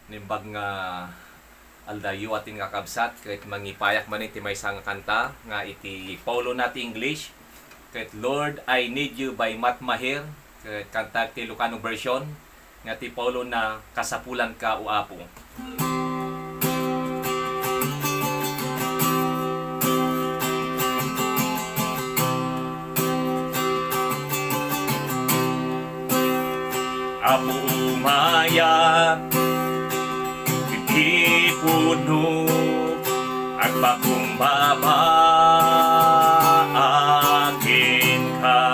nimbag nga aldayo atin nga kabsat kahit mangipayak man iti may nga kanta nga iti Paulo nati English kahit Lord I Need You by Matt Mahir kahit kanta iti Ilocano version nga iti Paulo na kasapulan ka o apo. Apo umaya iti puno at pakumbaba akin ka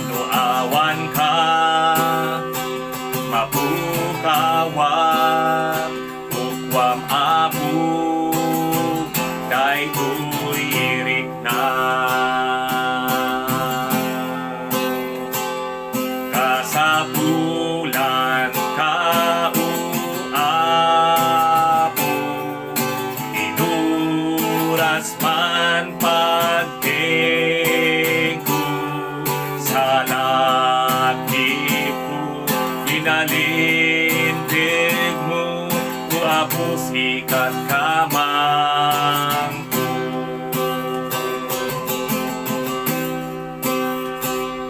nuawan ka mapukawat ukwam apo day tuyirik na kasapulan ka uapo inuras man pagtingko sa lakip ko inalindig mo uapo sikat kamang ko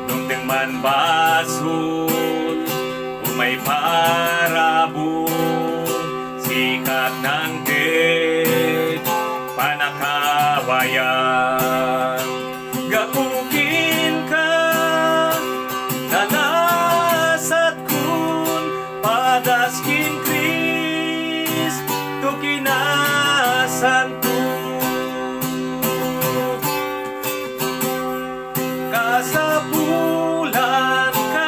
dungdeng man basol umay parabo sikat ng tit panakawayan gaukin ka nalasat kun padaskin Kris tu kinasanto kasapulan ka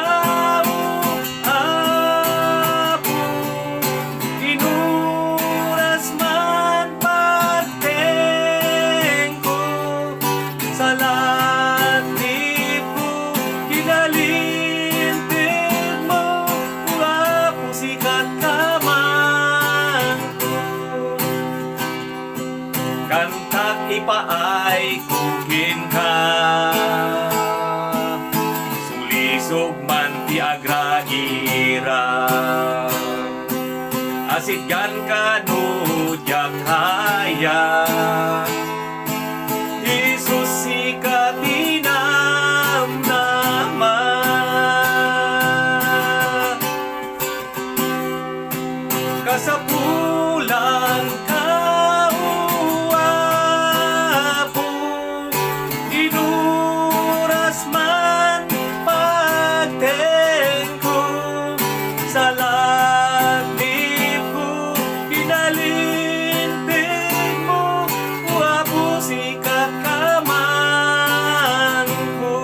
apo inuras man pagtengko sa latip ko kinalintig mo uapo sikat kamang ko kantak ipaay kukin ka sulisog man ti agragira asidgan ka no diyak kaya Jesus sikat inamnama kasapulan ka uapo inuras man pagtengko sa latip ko inalintig mo uapo sikat kamang ko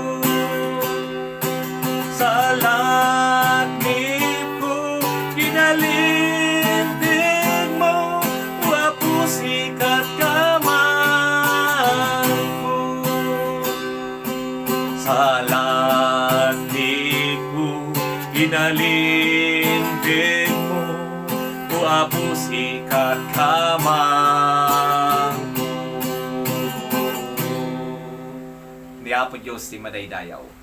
sa latip ko inalintig mo uapo sikat kamang ko sa latip ko inalindig mo uapo sikat kamang ko. Ni Apo Diyos ti madaydayaw.